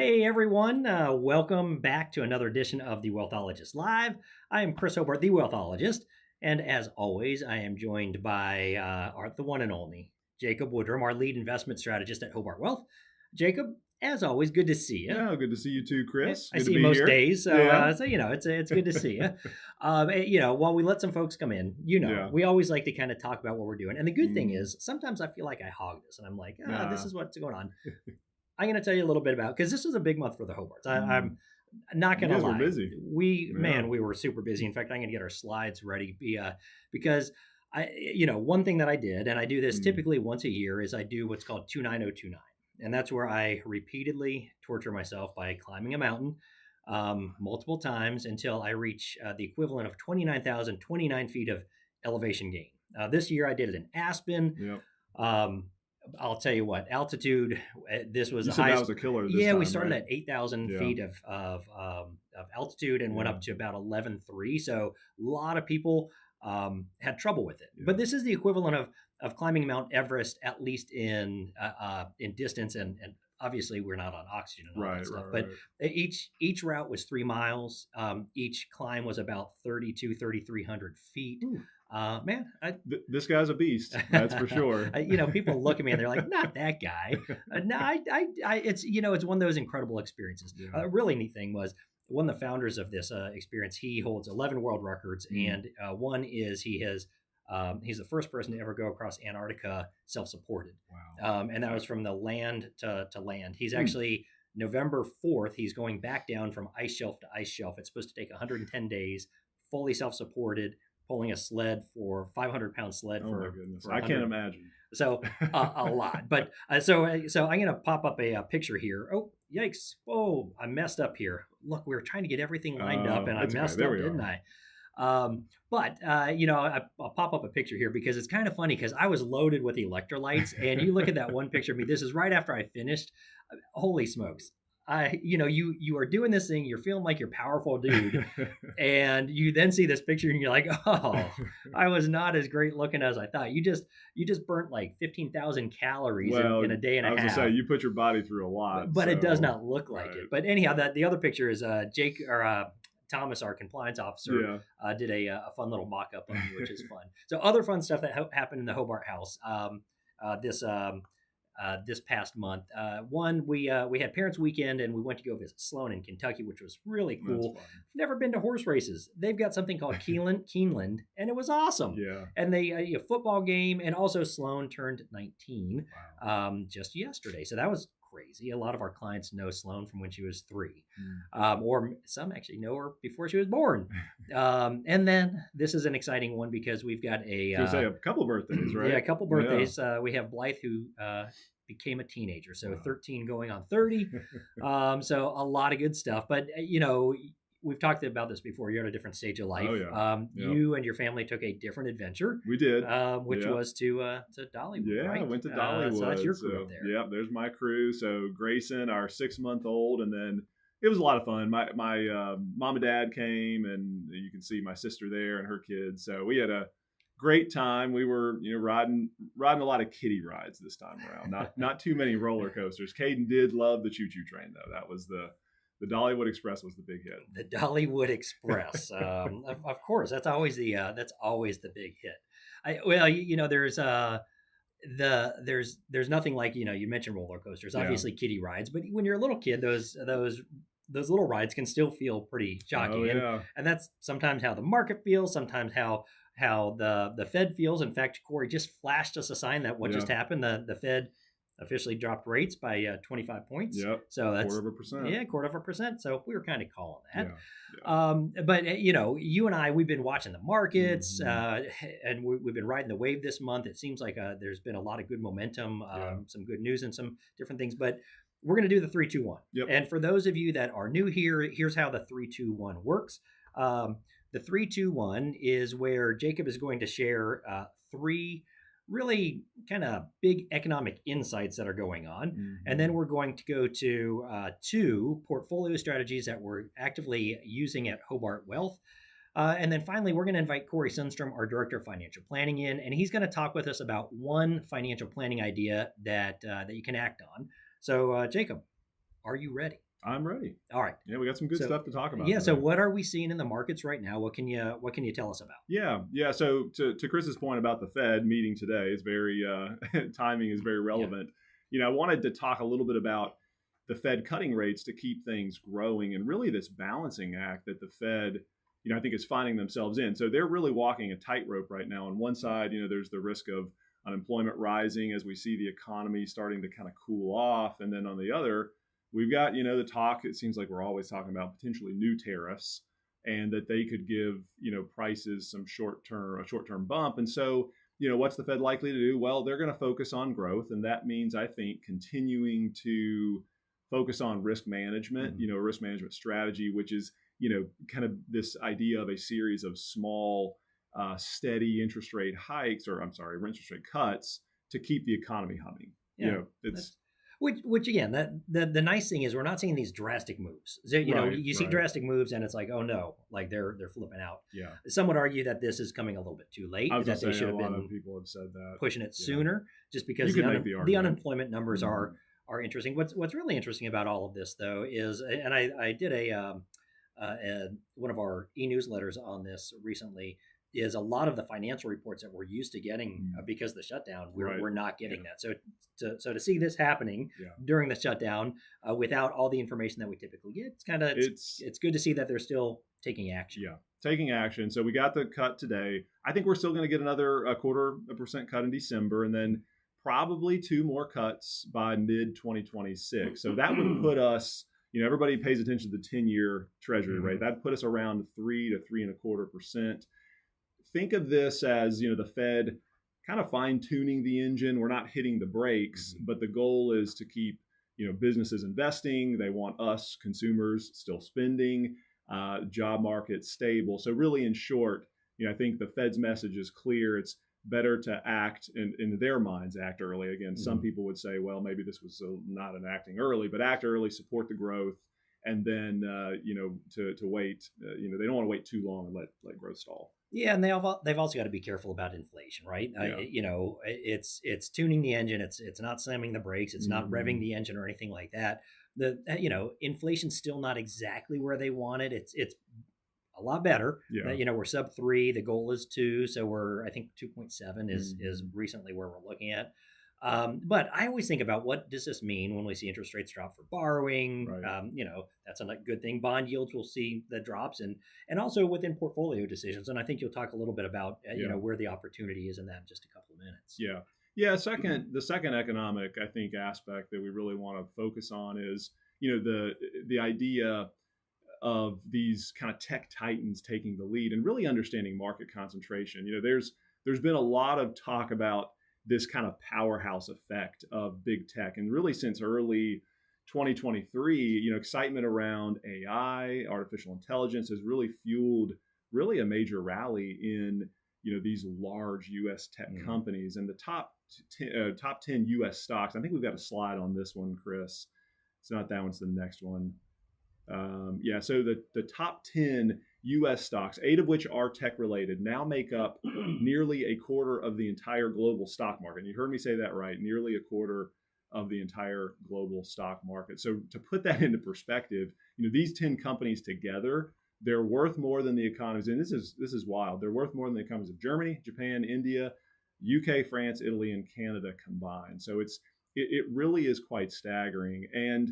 Hey everyone, welcome back to another edition of the Wealthologist Live. I am Chris Hobart, the Wealthologist, and as always, I am joined by the one and only Jacob Woodrum, our lead investment strategist at Hobart Wealth. Jacob, as always, good to see you. Yeah, good to see you too, Chris. I Good see to you be most here. days, so Yeah. it's good to see you. While we let some folks come in, Yeah. we always like to kind of talk about what we're doing. And the good thing Mm. is, sometimes I feel like I hog this, and I'm like, this Nah. is what's going on. I'm going to tell you a little bit about because this was a big month for the Hobarts. I'm not You going to guys were lie. busy. We were super busy. In fact, I'm going to get our slides ready because one thing that I did, and I do this typically once a year, is I do what's called 29029. And that's where I repeatedly torture myself by climbing a mountain multiple times until I reach the equivalent of 29,029 feet of elevation gain. This year I did it in Aspen. Yep. Um, I'll tell you what, altitude. This was You the said that highest. was a killer. We started at 8,000 Yeah. feet of altitude and went up to about 11,300. So a lot of people had trouble with it. Yeah. But this is the equivalent of climbing Mount Everest, at least in distance, and obviously we're not on oxygen and all that stuff. But each route was 3 miles. Each climb was about 3,300 feet. Man, this guy's a beast. That's for sure. People look at me and they're like, "Not that guy." It's one of those incredible experiences. Yeah. A really neat thing was one of the founders of this experience. He holds 11 world records, and one is he's the first person to ever go across Antarctica self-supported. Wow. And that was from the land to land. He's actually November 4th. He's going back down from ice shelf to ice shelf. It's supposed to take 110 days, fully self-supported, pulling a sled for 500-pound sled. Oh my goodness, I can't imagine. So a lot, but so I'm going to pop up a picture here. Oh, yikes! Oh, I messed up here. Look, we were trying to get everything lined up, and I messed up, didn't I? I'll pop up a picture here because it's kind of funny because I was loaded with electrolytes, and you look at that one picture of me. This is right after I finished. Holy smokes! You are doing this thing. You're feeling like you're a powerful dude, and you then see this picture, and you're like, "Oh, I was not as great looking as I thought." You just burnt like 15,000 calories in a day and a half. I was gonna say you put your body through a lot, but it does not look like it. But anyhow, the other picture is Thomas, our compliance officer, did a fun little mock-up of me, which is fun. So other fun stuff that happened in the Hobart house this past month. We had Parents Weekend, and we went to go visit Sloan in Kentucky, which was really cool. Never been to horse races. They've got something called Keeneland, and it was awesome. Yeah. And they a football game, and also Sloan turned 19 just yesterday. So that was crazy. A lot of our clients know Sloan from when she was 3, or some actually know her before she was born. And then this is an exciting one because we've got a couple of birthdays, right? Yeah, a couple birthdays. We have Blythe, who became a teenager, so 13 going on 30. So a lot of good stuff. But we've talked about this before. You're at a different stage of life. Oh, yeah. You and your family took a different adventure. We did, which was to Dollywood. Yeah, right? I went to Dollywood. So that's your crew up there. Yeah, there's my crew. So Grayson, our 6-month-old, and then it was a lot of fun. My mom and dad came, and you can see my sister there and her kids. So we had a great time. We were riding a lot of kiddie rides this time around. Not too many roller coasters. Caden did love the choo choo train though. That was the Dollywood Express was the big hit. The Dollywood Express, of course, that's always the big hit. There's nothing like you mentioned roller coasters, obviously kiddie rides, but when you're a little kid, those little rides can still feel pretty shocking, and that's sometimes how the market feels, sometimes how the Fed feels. In fact, Corey just flashed us a sign that what just happened. The Fed officially dropped rates by 25 points. Yep. So that's 0.25%. Yeah, 0.25%. So we were kind of calling that. Yeah. But you and I, we've been watching the markets, and we've been riding the wave this month. It seems like there's been a lot of good momentum, some good news, and some different things. But we're going to do the 3-2-1. Yep. And for those of you that are new here, here's how the 3-2-1 works. The 3-2-1 is where Jacob is going to share 3 really kind of big economic insights that are going on. And then we're going to go to 2 portfolio strategies that we're actively using at Hobart Wealth. And then finally, we're going to invite Corey Sundstrom, our Director of Financial Planning, in, and he's going to talk with us about one financial planning idea that you can act on. So, Jacob, are you ready? I'm ready. All right. Yeah, we got some good So stuff to talk about yeah, so today. what are we seeing in the markets right now? What can you tell us about? Yeah. So to Chris's point about the Fed meeting today is very timing is very Yeah. relevant. I wanted to talk a little bit about the Fed cutting rates to keep things growing, and really this balancing act that the Fed, I think is finding themselves in. So they're really walking a tightrope right now. On one side, there's the risk of unemployment rising as we see the economy starting to kind of cool off, and then on the other, we've got the talk. It seems like we're always talking about potentially new tariffs, and that they could give prices some short term bump. And so what's the Fed likely to do? Well, they're going to focus on growth, and that means I think continuing to focus on risk management, Mhm. a risk management strategy, which is kind of this idea of a series of small, steady interest rate hikes, or I'm sorry, interest rate cuts to keep the economy humming. Yeah, It's that's which again, that the nice thing is we're not seeing these drastic moves. So, right, you see right, drastic moves, and it's like, oh no, like they're flipping out. yeah. Some would argue that this is coming a little bit too I late, was gonna that they say should a have lot of been people have said that. pushing it Yeah, sooner, just you because could make the the argument. unemployment numbers Mhm. are interesting. What's really interesting about all of this though is, and I did one of our e-newsletters on this recently, is a lot of the financial reports that we're used to getting Mm. because of the shutdown, Right. we're not Yeah. getting that. So to see this happening Yeah. during the shutdown without all the information that we typically get, It's it's good to see that they're still taking action. yeah, taking action. So we got the cut today. I think we're still going to get another a 0.25% cut in December, and then probably two more cuts by mid 2026. So that would put us, everybody pays attention to the 10-year Treasury rate. Mhm. That'd put us around 3 to 3.25%. Think of this as the Fed kind of fine tuning the engine. We're not hitting the brakes, Mhm. but the goal is to keep businesses investing. They want us consumers still spending, job market stable. So really, in short, I think the Fed's message is clear. It's better to act in their minds, act early. Again, some Mhm. people would say, well, maybe this was not an acting early, but act early, support the growth, and then to wait. They don't want to wait too long and let growth stall. Yeah, and they've also got to be careful about inflation, right? Yeah. It's tuning the engine. It's not slamming the brakes. It's not revving Hmm. the engine or anything like that. Inflation's still not exactly where they want it. It's a lot better. Yeah. We're sub 3. The goal is 2, so we're I think 2.7 is Hmm. recently where we're looking at. But I always think about what does this mean when we see interest rates drop for borrowing. Right. That's a good thing. Bond yields will see the drops, and also within portfolio decisions. And I think you'll talk a little bit about Yeah. where the opportunity is in that in just a couple of minutes. Yeah. Yeah. The second economic, I think, aspect that we really want to focus on is, the idea of these kind of tech titans taking the lead and really understanding market concentration. There's been a lot of talk about this kind of powerhouse effect of big tech, and really since early 2023, excitement around AI, artificial intelligence, has really fueled really a major rally in these large U.S. tech Mhm. companies, and the top 10 U.S. stocks. I think we've got a slide on this one, Chris. It's not that one; it's the next one. Yeah, so the top 10 U.S. stocks, 8 of which are tech related, now make up nearly a quarter of the entire global stock market. And you heard me say that right, nearly a quarter of the entire global stock market. So to put that into perspective, these 10 companies together, they're worth more than the economies. And this is wild. They're worth more than the economies of Germany, Japan, India, UK, France, Italy, and Canada combined. So it really is quite staggering. And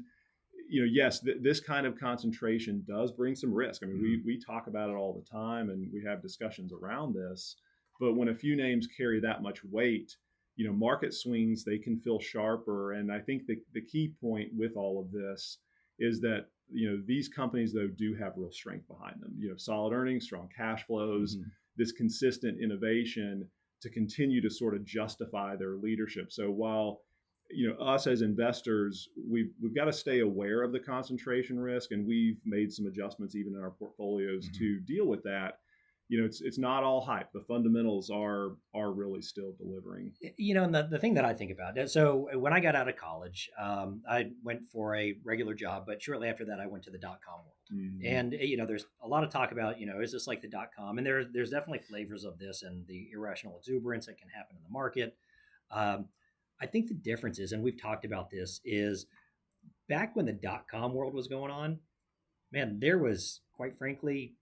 yes, this kind of concentration does bring some risk. I mean, we talk about it all the time, and we have discussions around this. But when a few names carry that much weight, market swings, they can feel sharper. And I think the key point with all of this is that these companies though do have real strength behind them. Solid earnings, strong cash flows, Mhm. this consistent innovation to continue to sort of justify their leadership. So while us as investors, we've got to stay aware of the concentration risk, and we've made some adjustments even in our portfolios Mhm. to deal with that. It's not all hype. The fundamentals are really still delivering. And the thing that I think about so when I got out of college, I went for a regular job, but shortly after that, I went to the .com world. Mm-hmm. And there's a lot of talk about is this like the .com, and there's definitely flavors of this and the irrational exuberance that can happen in the market. Um, I think the difference is, and we've talked about this, is back when the dot-com world was going on, man, there was, quite frankly,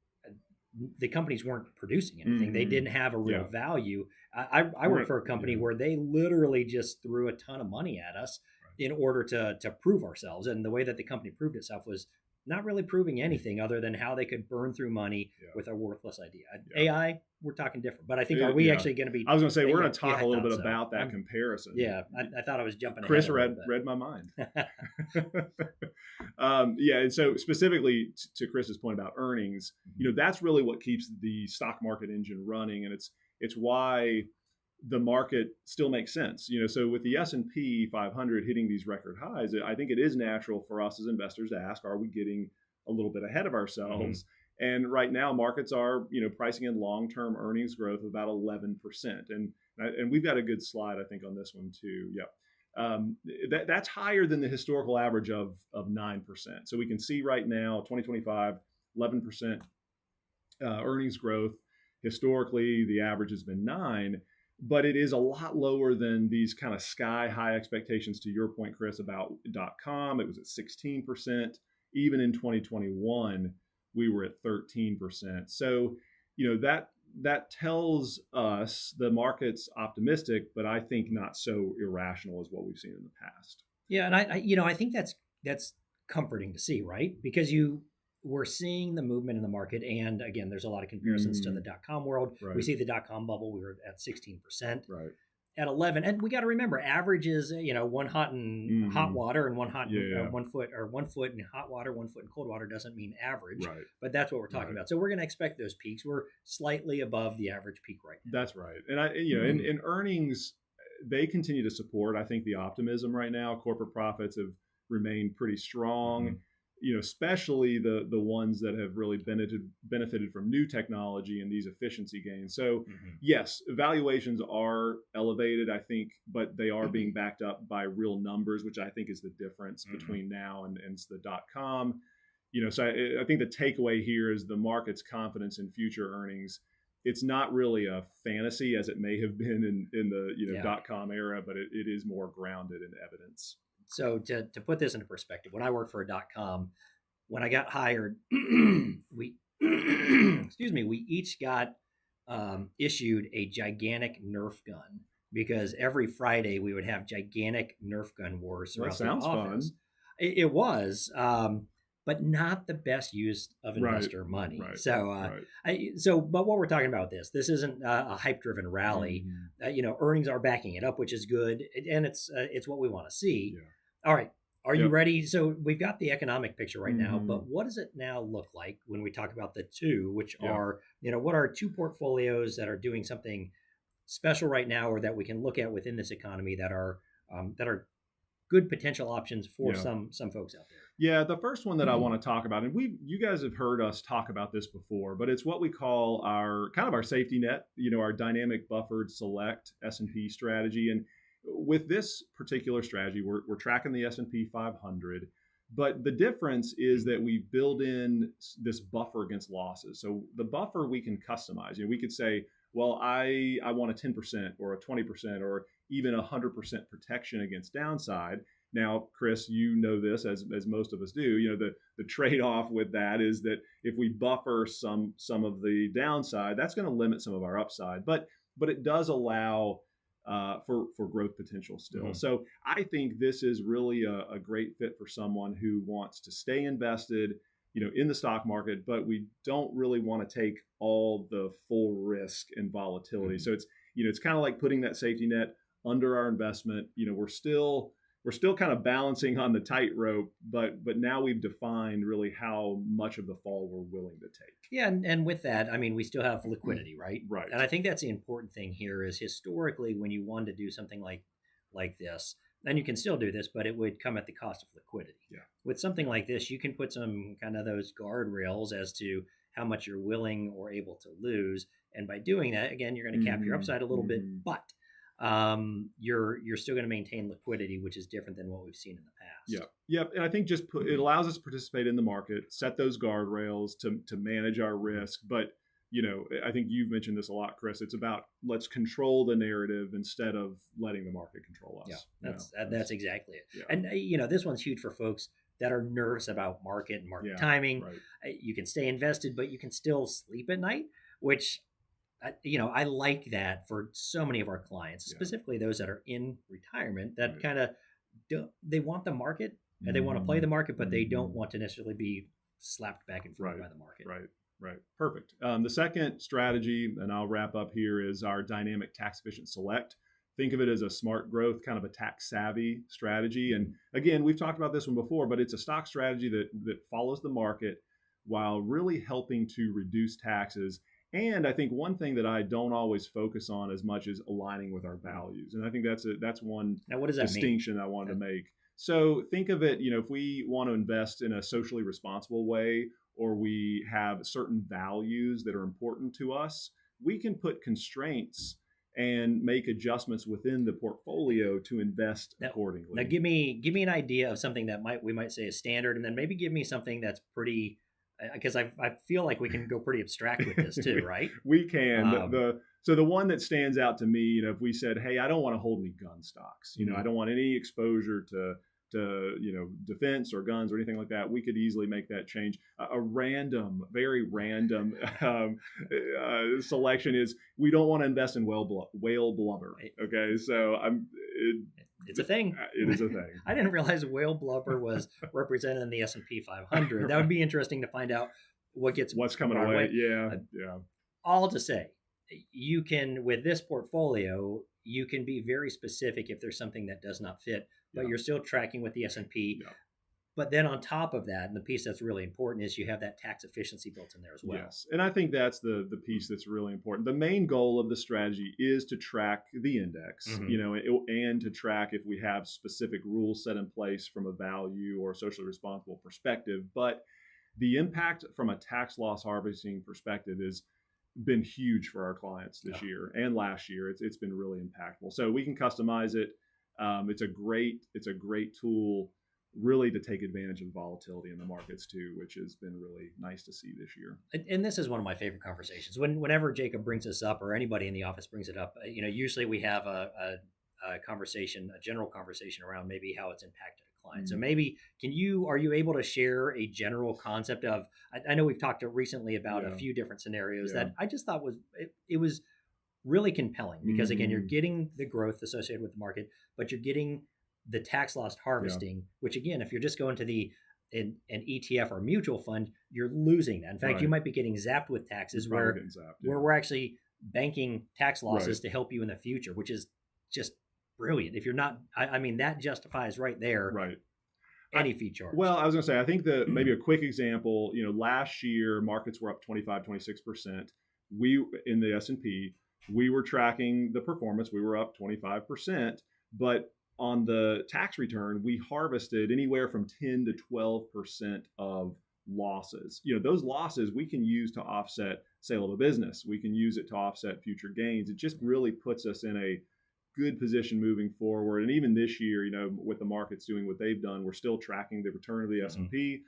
the companies weren't producing anything. They didn't have a real value. I worked for a company where they literally just threw a ton of money at us in order to prove ourselves. And the way that the company proved itself was not really proving anything other than how they could burn through money with a worthless idea. AI, we're talking different. But I think, are we actually going to be? I was going to say, we're going to talk a little bit about that comparison. Yeah, I thought I was jumping ahead. Chris read my mind. And so specifically to Chris's point about earnings, that's really what keeps the stock market engine running, and it's why the market still makes sense. So with the S&P 500 hitting these record highs, I think it is natural for us as investors to ask, are we getting a little bit ahead of ourselves? And right now, markets are, pricing in long-term earnings growth of about 11%. And we've got a good slide, I think, on this one too. Yep. That's higher than the historical average of 9%. So we can see right now, 2025, 11% earnings growth. Historically, the average has been 9%. But it is a lot lower than these kind of sky high expectations, to your point, Chris, about .com. It was at 16%. Even in 2021, we were at 13%. So, that tells us the market's optimistic, but I think not so irrational as what we've seen in the past. Yeah, and I think that's comforting to see, right? Because we're seeing the movement in the market. And again, there's a lot of comparisons to the dot-com world. Right. We see the dot-com bubble, we were at 16%. Right. At 11, and we got to remember, average is one hot in hot water and one hot in 1 foot, or 1 foot in hot water, 1 foot in cold water doesn't mean average. Right. But that's what we're talking about. So we're going to expect those peaks. We're slightly above the average peak right now. That's right. And in earnings, they continue to support, I think, the optimism right now. Corporate profits have remained pretty strong. Especially the ones that have really benefited from new technology and these efficiency gains. So yes, valuations are elevated, I think, but they are being backed up by real numbers, which I think is the difference between now and the dot-com. So I think the takeaway here is the market's confidence in future earnings. It's not really a fantasy as it may have been in the dot-com era, but it is more grounded in evidence. So to put this into perspective, when I worked for a dot-com, when I got hired, we each got issued a gigantic Nerf gun, because every Friday we would have gigantic Nerf gun wars throughout the office. That sounds fun. It was, but not the best use of investor money. Right. So, but what we're talking about this isn't a hype-driven rally. Earnings are backing it up, which is good, and it's what we want to see. Yeah. All right. Are you ready? So we've got the economic picture right now, but what does it now look like when we talk about the two, which are, what are two portfolios that are doing something special right now, or that we can look at within this economy that are good potential options for some folks out there? Yeah, the first one that I want to talk about, and you guys have heard us talk about this before, but it's what we call our safety net, our dynamic buffered select S&P strategy. And with this particular strategy, we're tracking the S&P 500, but the difference is that we build in this buffer against losses. So the buffer we can customize. We could say, well, I want a 10% or a 20% or even 100% protection against downside. Now, Chris, you know this as most of us do. The trade-off with that is that if we buffer some of the downside, that's going to limit some of our upside. But it does allow for growth potential still. So I think this is really a great fit for someone who wants to stay invested, in the stock market, but we don't really want to take all the full risk and volatility. So it's kind of like putting that safety net under our investment. We're still kind of balancing on the tightrope, but now we've defined really how much of the fall we're willing to take. Yeah, and with that, we still have liquidity, right? Right. And I think that's the important thing here is historically when you wanted to do something like this, and you can still do this, but it would come at the cost of liquidity. Yeah. With something like this, you can put some kind of those guardrails as to how much you're willing or able to lose. And by doing that, again, you're going to cap your upside a little bit, but you're still going to maintain liquidity, which is different than what we've seen in the past. Yep. And I think it allows us to participate in the market, set those guardrails to manage our risk, but I think you've mentioned this a lot, Chris. It's about let's control the narrative instead of letting the market control us. Yeah, that's exactly it. Yeah. And this one's huge for folks that are nervous about market and market timing. Right. You can stay invested, but you can still sleep at night, which I like that for so many of our clients, specifically those that are in retirement that kind of they want the market and they want to play the market, but they don't want to necessarily be slapped back and forth by the market. Right. Perfect. The second strategy, and I'll wrap up here, is our dynamic tax efficient select. Think of it as a smart growth, kind of a tax savvy strategy. And again, we've talked about this one before, but it's a stock strategy that follows the market while really helping to reduce taxes. And I think one thing that I don't always focus on as much is aligning with our values. And I think that's one now, what does that distinction mean? I wanted to make. So think of it, if we want to invest in a socially responsible way, or we have certain values that are important to us, we can put constraints and make adjustments within the portfolio to invest accordingly. Now, give me an idea of something that we might say is standard, and then maybe give me something that's pretty, because I feel like we can go pretty abstract with this too, right? We can. So the one that stands out to me, if we said, hey, I don't want to hold any gun stocks, I don't want any exposure to defense or guns or anything like that, we could easily make that change. A very random selection is we don't want to invest in whale blubber. Okay, so it's a thing. It is a thing. I didn't realize whale blubber was represented in the S&P 500. That would be interesting to find out what's coming away. Yeah. All to say, you can, with this portfolio, you can be very specific if there's something that does not fit, but you're still tracking with the S&P. Yeah. But then on top of that, and the piece that's really important is you have that tax efficiency built in there as well. Yes, and I think that's the piece that's really important. The main goal of the strategy is to track the index, and to track if we have specific rules set in place from a value or socially responsible perspective. But the impact from a tax loss harvesting perspective has been huge for our clients this year and last year. It's been really impactful. So we can customize it. It's a great tool, really, to take advantage of the volatility in the markets too, which has been really nice to see this year. And this is one of my favorite conversations. Whenever Jacob brings this up, or anybody in the office brings it up, usually we have a conversation, a general conversation around maybe how it's impacted a client. Mm-hmm. So maybe are you able to share a general concept of? I know we've talked recently about a few different scenarios that I just thought it was really compelling because again, you're getting the growth associated with the market, but you're getting the tax loss harvesting, which again, if you're just going to an ETF or mutual fund, you're losing that. In fact, you might be getting zapped with taxes where we're actually banking tax losses to help you in the future, which is just brilliant. If you're not, I mean, that justifies right there. Any fee charge. Well, I was going to say, I think that maybe a quick example, last year markets were up 25, 26%. We, in the S&P, we were tracking the performance. We were up 25%, but on the tax return, we harvested anywhere from 10 to 12% of losses. Those losses we can use to offset sale of a business. We can use it to offset future gains. It just really puts us in a good position moving forward. And even this year, with the markets doing what they've done, we're still tracking the return of the S&P,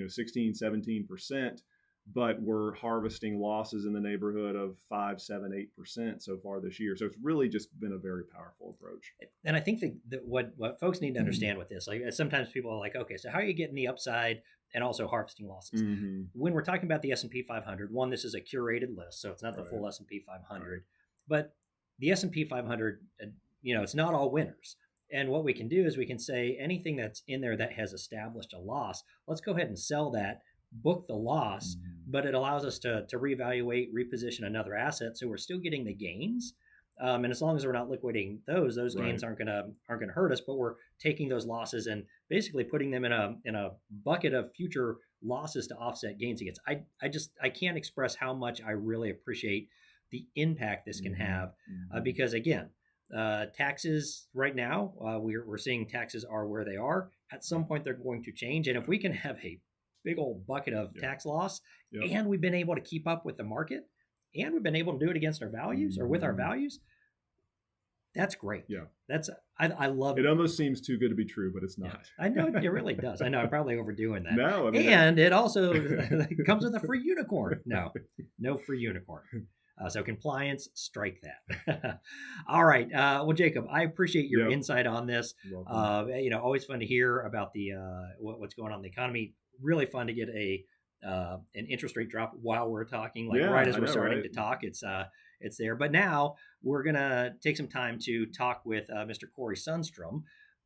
16, 17%. But we're harvesting losses in the neighborhood of 5, 7, 8% so far this year. So it's really just been a very powerful approach. And I think that what folks need to understand with this, like sometimes people are like, okay, so how are you getting the upside and also harvesting losses? Mm-hmm. When we're talking about the S&P 500, one, this is a curated list, so it's not the full S&P 500, but the S&P 500, it's not all winners. And what we can do is we can say anything that's in there that has established a loss, let's go ahead and sell that, book the loss, but it allows us to reevaluate, reposition another asset, so we're still getting the gains. And as long as we're not liquidating those gains aren't gonna hurt us, but we're taking those losses and basically putting them in a bucket of future losses to offset gains against. I can't express how much I really appreciate the impact this can have, because again, taxes right now, we're seeing taxes are where they are. At some point, they're going to change, and if we can have a big old bucket of tax loss, and we've been able to keep up with the market, and we've been able to do it against our values or with our values, That's great. Yeah. I love It almost seems too good to be true, but it's yeah, not. I know it really does. I know I'm probably overdoing that. No, I mean, And it also comes with a free unicorn. No, no free unicorn. So compliance, strike that. All right. Well, Jacob, I appreciate your yep. insight on this. You're welcome. Always fun to hear about the what's going on in the economy. Really fun to get an interest rate drop while we're talking, like Yeah, right as I we're know, starting right? to talk. It's there. But now we're gonna take some time to talk with Mr. Corey Sundstrom.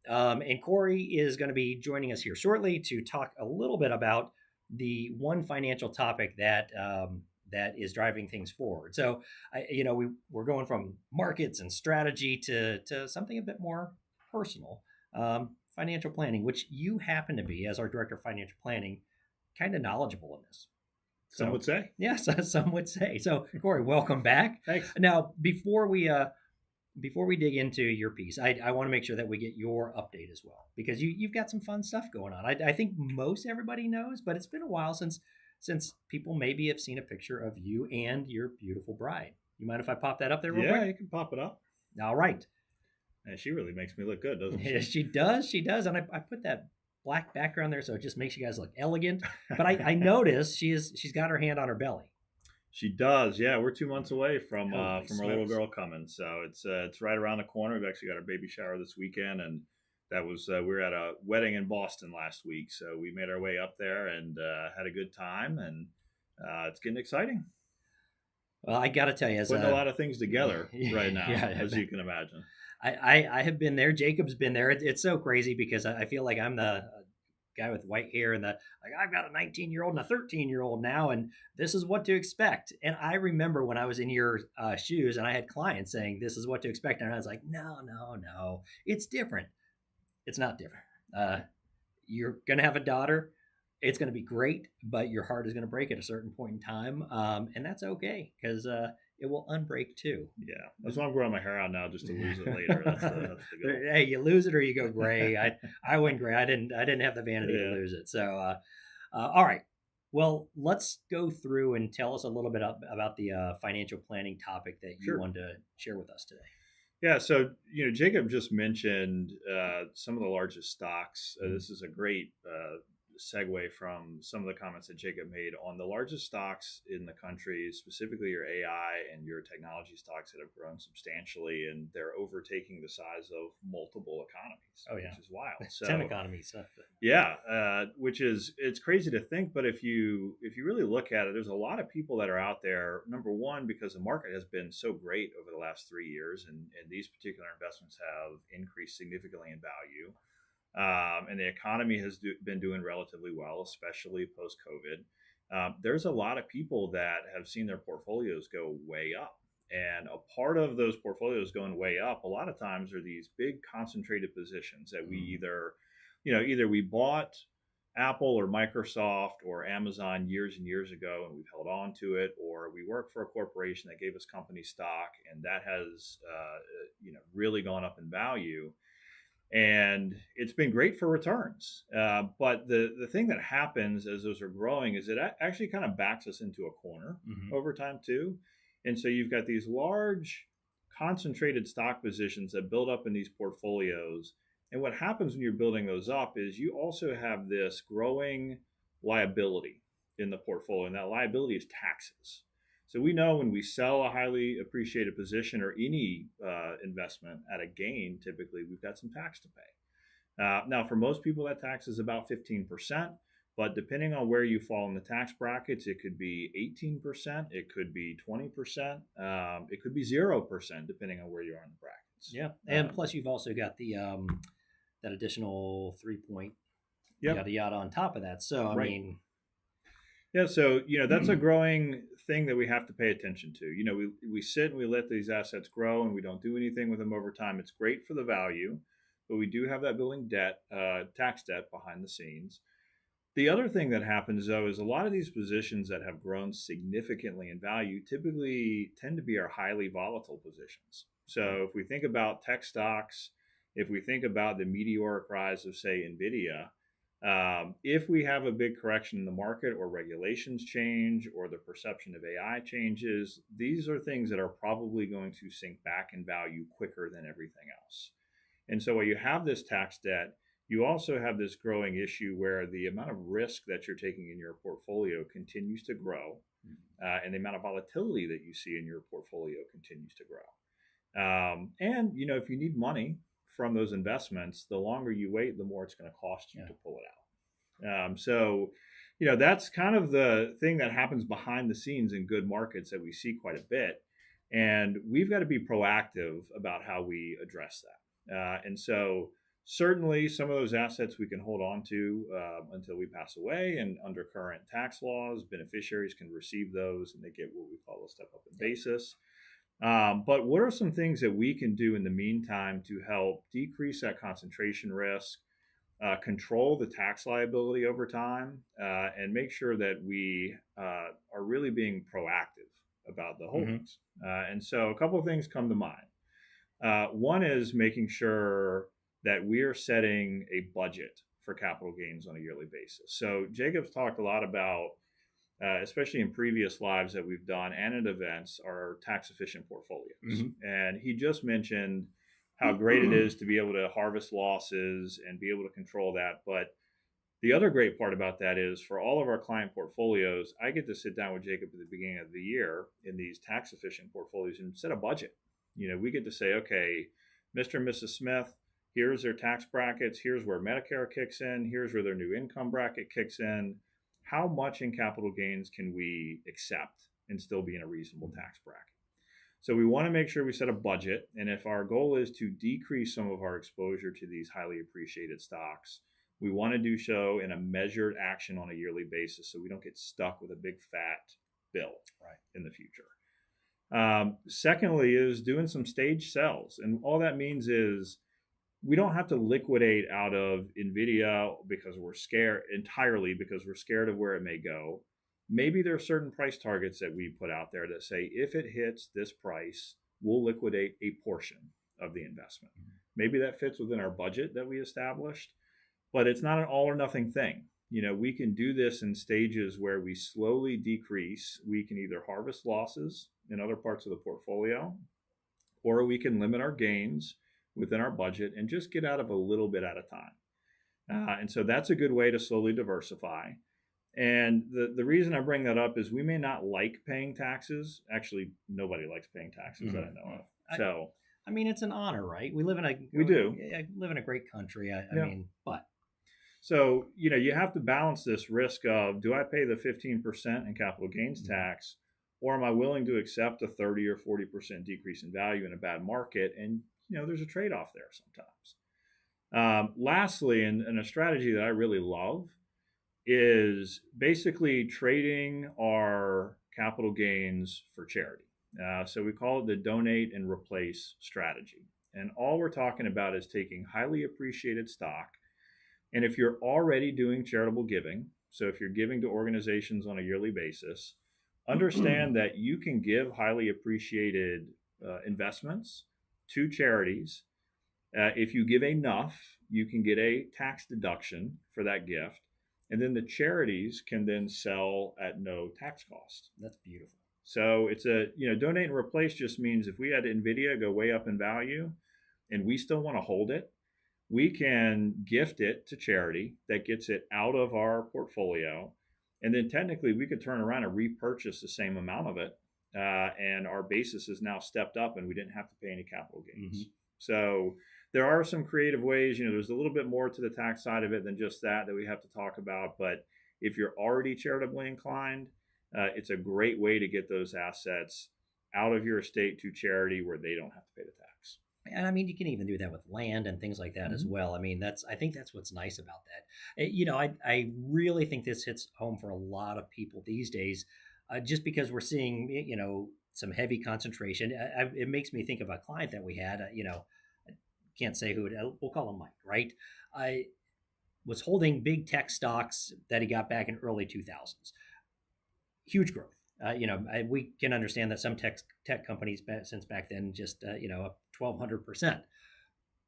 And Corey is going to be joining us here shortly to talk a little bit about the one financial topic that is driving things forward. So, we're going from markets and strategy to something a bit more personal, financial planning, which you happen to be, as our director of financial planning, kind of knowledgeable in this. Some would say. Yes, some would say. So, Corey, welcome back. Thanks. Now, before we dig into your piece, I want to make sure that we get your update as well, because you've got some fun stuff going on. I think most everybody knows, but it's been a while since people maybe have seen a picture of you and your beautiful bride. You mind if I pop that up there real quick? Yeah, you can pop it up. All right. And she really makes me look good, doesn't she? She does. She does. And I put that black background there so it just makes you guys look elegant. But I noticed she's got her hand on her belly. She does. Yeah, we're 2 months away from our smokes. little girl coming, so it's right around the corner. We've actually got our baby shower this weekend, and that was we were at a wedding in Boston last week, so we made our way up there and had a good time, and it's getting exciting. Well, I got to tell you, putting a lot of things together right now, yeah, as you can imagine. I have been there. Jacob's been there. It's so crazy because I feel like I'm the guy with white hair and I've got a 19-year-old and a 13-year-old now, and this is what to expect. And I remember when I was in your shoes and I had clients saying this is what to expect, and I was like, no, it's different. It's not different. You're gonna have a daughter. It's going to be great, but your heart is going to break at a certain point in time, and that's okay because it will unbreak too. Yeah, that's why I'm growing my hair out now, just to lose it later. That's the goal. Hey, you lose it or you go gray. I went gray. I didn't have the vanity to lose it. So, all right. Well, let's go through and tell us a little bit about the financial planning topic that you wanted to share with us today. Yeah, so Jacob just mentioned some of the largest stocks. This is a great segue from some of the comments that Jacob made on the largest stocks in the country, specifically your AI and your technology stocks that have grown substantially, and they're overtaking the size of multiple economies. Oh yeah, which is wild. So, 10 economies. Yeah, which is it's crazy to think, but if you really look at it, there's a lot of people that are out there. Number one, because the market has been so great over the last 3 years, and these particular investments have increased significantly in value. And the economy has been doing relatively well, especially post-COVID. There's a lot of people that have seen their portfolios go way up. And a part of those portfolios going way up, a lot of times, are these big concentrated positions that we either we bought Apple or Microsoft or Amazon years and years ago and we've held on to it, or we work for a corporation that gave us company stock and that has really gone up in value. And it's been great for returns. But the thing that happens as those are growing is it actually kind of backs us into a corner over time too. And so you've got these large concentrated stock positions that build up in these portfolios. And what happens when you're building those up is you also have this growing liability in the portfolio, and that liability is taxes. So we know when we sell a highly appreciated position or any investment at a gain, typically we've got some tax to pay. Now, for most people, that tax is about 15%, but depending on where you fall in the tax brackets, it could be 18%, it could be 20%, it could be 0%, depending on where you are in the brackets. Yeah, and plus you've also got the that additional 3-point yada yada on top of that. So I mean. Yeah, so that's a growing thing that we have to pay attention to. We sit and we let these assets grow and we don't do anything with them over time. It's great for the value, but we do have that building debt, tax debt behind the scenes. The other thing that happens, though, is a lot of these positions that have grown significantly in value typically tend to be our highly volatile positions. So if we think about tech stocks, if we think about the meteoric rise of, say, NVIDIA, If we have a big correction in the market or regulations change or the perception of AI changes, these are things that are probably going to sink back in value quicker than everything else. And so while you have this tax debt, you also have this growing issue where the amount of risk that you're taking in your portfolio continues to grow, and the amount of volatility that you see in your portfolio continues to grow. And if you need money from those investments, the longer you wait, the more it's going to cost you to pull it out. So that's kind of the thing that happens behind the scenes in good markets that we see quite a bit. And we've got to be proactive about how we address that. And so certainly some of those assets we can hold on to until we pass away. And under current tax laws, beneficiaries can receive those and they get what we call a step up in basis. But what are some things that we can do in the meantime to help decrease that concentration risk, control the tax liability over time, and make sure that we are really being proactive about the holdings? And so a couple of things come to mind. One is making sure that we are setting a budget for capital gains on a yearly basis. So Jacob's talked a lot about especially in previous lives that we've done and at events, are tax efficient portfolios. And he just mentioned how great it is to be able to harvest losses and be able to control that. But the other great part about that is for all of our client portfolios, I get to sit down with Jacob at the beginning of the year in these tax efficient portfolios and set a budget. We get to say, okay, Mr. and Mrs. Smith, here's their tax brackets. Here's where Medicare kicks in. Here's where their new income bracket kicks in. How much in capital gains can we accept and still be in a reasonable tax bracket? So we want to make sure we set a budget. And if our goal is to decrease some of our exposure to these highly appreciated stocks, we want to do so in a measured action on a yearly basis so we don't get stuck with a big fat bill in the future. Secondly is doing some stage sells. And all that means is we don't have to liquidate out of NVIDIA because we're scared of where it may go. Maybe there are certain price targets that we put out there that say, if it hits this price, we'll liquidate a portion of the investment. Maybe that fits within our budget that we established, but it's not an all or nothing thing. We can do this in stages where we slowly decrease. We can either harvest losses in other parts of the portfolio, or we can limit our gains within our budget and just get out of a little bit at a time. And so that's a good way to slowly diversify. And the reason I bring that up is we may not like paying taxes. Actually, nobody likes paying taxes that I know of. So I mean, it's an honor, right? We live in a great country. I mean, but. So, you have to balance this risk of, do I pay the 15% in capital gains tax, or am I willing to accept a 30 or 40% decrease in value in a bad market? And there's a trade-off there sometimes. Lastly, and a strategy that I really love is basically trading our capital gains for charity. So we call it the donate and replace strategy. And all we're talking about is taking highly appreciated stock. And if you're already doing charitable giving, so if you're giving to organizations on a yearly basis, understand that you can give highly appreciated investments to charities. If you give enough, you can get a tax deduction for that gift. And then the charities can then sell at no tax cost. That's beautiful. So it's donate and replace just means if we had NVIDIA go way up in value and we still want to hold it, we can gift it to charity that gets it out of our portfolio. And then technically we could turn around and repurchase the same amount of it. And our basis is now stepped up and we didn't have to pay any capital gains. So there are some creative ways. There's a little bit more to the tax side of it than just that we have to talk about. But if you're already charitably inclined, it's a great way to get those assets out of your estate to charity where they don't have to pay the tax. And I mean, you can even do that with land and things like that as well. I mean, I think that's what's nice about that. I really think this hits home for a lot of people these days, just because we're seeing, some heavy concentration. It makes me think of a client that we had, I can't say who we'll call him Mike, right? I was holding big tech stocks that he got back in early 2000s. Huge growth. We can understand that some tech companies since back then just, up 1,200%,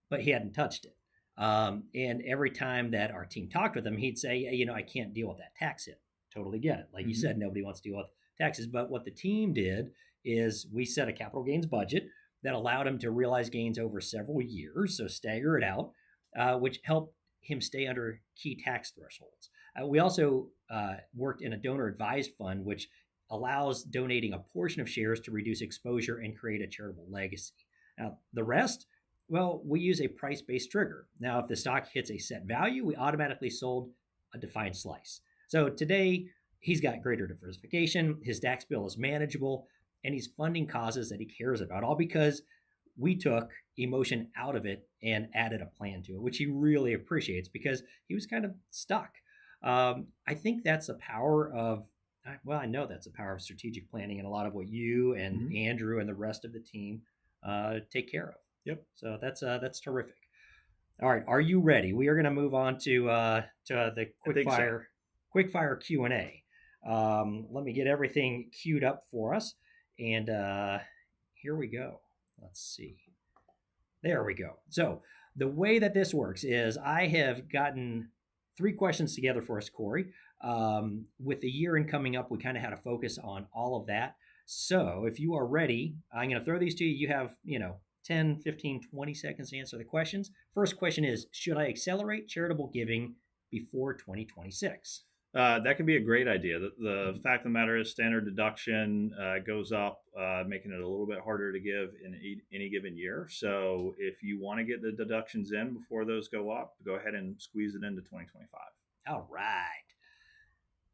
but he hadn't touched it. And every time that our team talked with him, he'd say, I can't deal with that tax hit. Totally get it. Like you said, nobody wants to deal with taxes. But what the team did is we set a capital gains budget that allowed him to realize gains over several years, so stagger it out, which helped him stay under key tax thresholds. We also worked in a donor advised fund, which allows donating a portion of shares to reduce exposure and create a charitable legacy. Now, the rest, well, we use a price based trigger. Now, if the stock hits a set value, we automatically sold a defined slice. So today, he's got greater diversification, his tax bill is manageable, and he's funding causes that he cares about, all because we took emotion out of it and added a plan to it, which he really appreciates because he was kind of stuck. I think that's the power of, well, I know that's the power of strategic planning and a lot of what you and Andrew and the rest of the team take care of. Yep. So that's terrific. All right, are you ready? We are going to move on to the quick fire Q&A. Let me get everything queued up for us, and here we go. Let's see. There we go. So the way that this works is I have gotten 3 questions together for us, Corey. With the year end coming up, we kind of had a focus on all of that. So if you are ready, I'm going to throw these to you. You have, 10, 15, 20 seconds to answer the questions. First question is, should I accelerate charitable giving before 2026? That can be a great idea. The fact of the matter is standard deduction goes up, making it a little bit harder to give in any given year. So if you want to get the deductions in before those go up, go ahead and squeeze it into 2025. All right.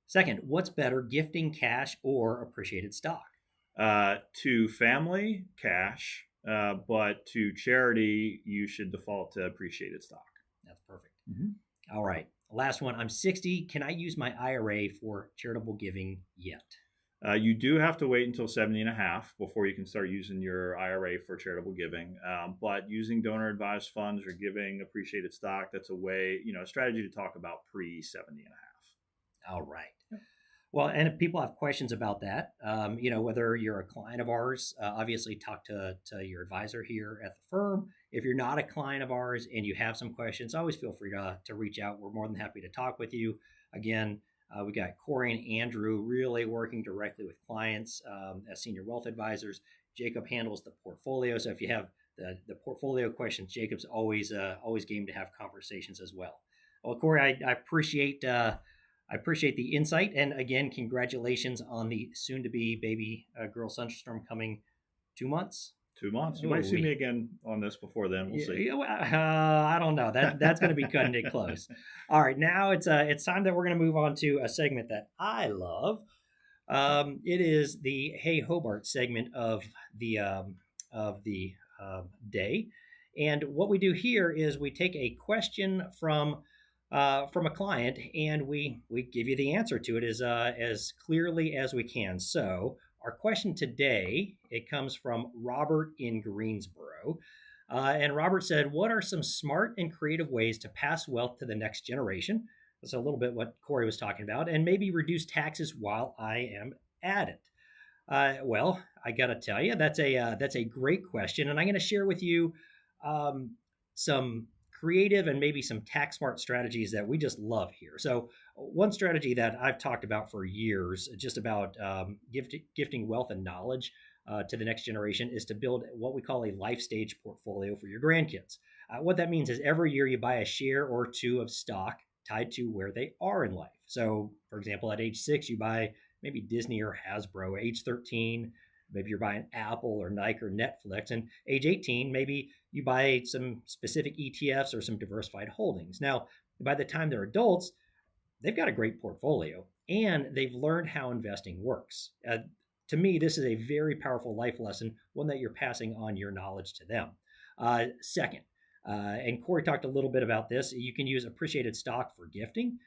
Second, what's better, gifting cash or appreciated stock? To family, cash, but to charity, you should default to appreciated stock. That's perfect. All right. Last one. I'm 60. Can I use my IRA for charitable giving yet? You do have to wait until 70 and a half before you can start using your IRA for charitable giving. But using donor advised funds or giving appreciated stock, that's a way, a strategy to talk about pre 70 and a half. All right. Well, and if people have questions about that, whether you're a client of ours, obviously talk to your advisor here at the firm. If you're not a client of ours and you have some questions, always feel free to reach out. We're more than happy to talk with you. Again, we got Corey and Andrew really working directly with clients as senior wealth advisors. Jacob handles the portfolio. So if you have the portfolio questions, Jacob's always game to have conversations as well. Well, Corey, I appreciate the insight. And again, congratulations on the soon-to-be baby girl Sunstorm coming 2 months. 2 months. You might see me again on this before then. We'll see. I don't know. That's going to be cutting it close. All right, now it's time that we're going to move on to a segment that I love. It is the Hey Hobart segment of the day. And what we do here is we take a question from a client, and we give you the answer to it as clearly as we can. So our question today, it comes from Robert in Greensboro. And Robert said, what are some smart and creative ways to pass wealth to the next generation? That's a little bit what Corey was talking about, and maybe reduce taxes while I am at it. Well, I got to tell you, that's a great question, and I'm going to share with you some creative and maybe some tax smart strategies that we just love here. So one strategy that I've talked about for years, just about gifting wealth and knowledge to the next generation, is to build what we call a life stage portfolio for your grandkids. What that means is every year you buy a share or two of stock tied to where they are in life. So for example, at age 6, you buy maybe Disney or Hasbro. Age 13, maybe you're buying Apple or Nike or Netflix. And age 18, maybe you buy some specific ETFs or some diversified holdings. Now, by the time they're adults, they've got a great portfolio and they've learned how investing works. To me, this is a very powerful life lesson, one that you're passing on your knowledge to them. Second, and Corey talked a little bit about this, you can use appreciated stock for gifting.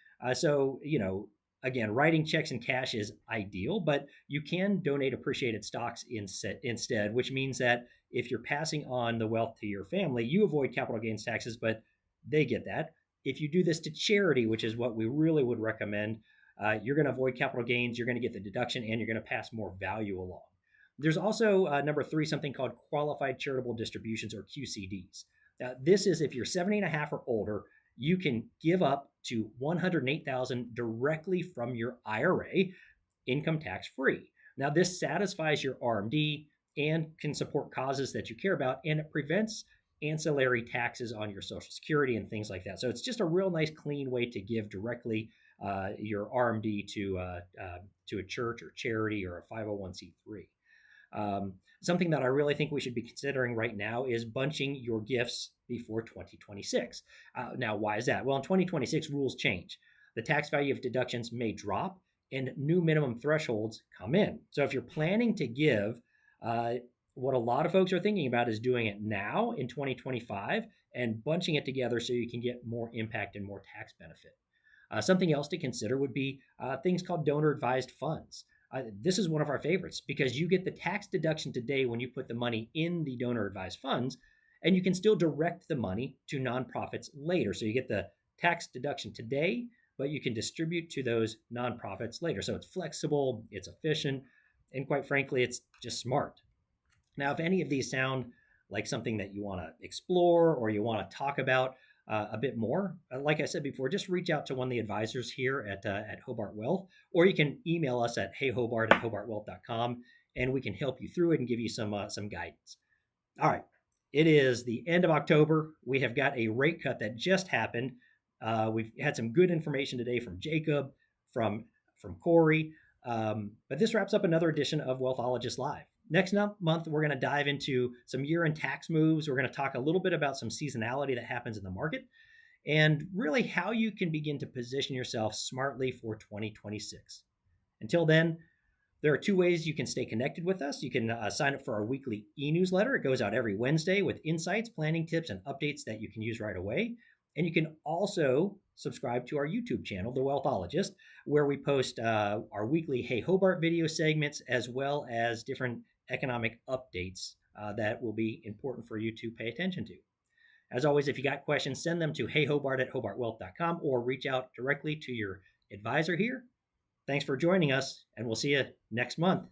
Again, writing checks in cash is ideal, but you can donate appreciated stocks instead, which means that if you're passing on the wealth to your family, you avoid capital gains taxes, but they get that. If you do this to charity, which is what we really would recommend, you're going to avoid capital gains, you're going to get the deduction, and you're going to pass more value along. There's also, number 3, something called qualified charitable distributions, or QCDs. This is if you're 70 and a half or older, you can give up to $108,000 directly from your IRA, income tax free. Now, this satisfies your RMD and can support causes that you care about, and it prevents ancillary taxes on your Social Security and things like that. So it's just a real nice, clean way to give directly your RMD to a church or charity or a 501c3. Something that I really think we should be considering right now is bunching your gifts before 2026. Now, why is that? Well, in 2026, rules change. The tax value of deductions may drop and new minimum thresholds come in. So if you're planning to give, what a lot of folks are thinking about is doing it now in 2025 and bunching it together so you can get more impact and more tax benefit. Something else to consider would be things called donor advised funds. This is one of our favorites because you get the tax deduction today when you put the money in the donor advised funds, and you can still direct the money to nonprofits later. So you get the tax deduction today, but you can distribute to those nonprofits later. So it's flexible, it's efficient, and quite frankly, it's just smart. Now, if any of these sound like something that you want to explore or you want to talk about a bit more, like I said before, just reach out to one of the advisors here at Hobart Wealth, or you can email us at heyhobart@hobartwealth.com, and we can help you through it and give you some guidance. All right, it is the end of October. We have got a rate cut that just happened. We've had some good information today from Jacob, from Corey, but this wraps up another edition of Wealthologist Live. Next month, we're going to dive into some year-end tax moves. We're going to talk a little bit about some seasonality that happens in the market and really how you can begin to position yourself smartly for 2026. Until then, there are two ways you can stay connected with us. You can sign up for our weekly e-newsletter. It goes out every Wednesday with insights, planning tips, and updates that you can use right away. And you can also subscribe to our YouTube channel, The Wealthologist, where we post our weekly Hey Hobart video segments, as well as different economic updates that will be important for you to pay attention to. As always, if you got questions, send them to heyhobart@hobartwealth.com or reach out directly to your advisor here. Thanks for joining us, and we'll see you next month.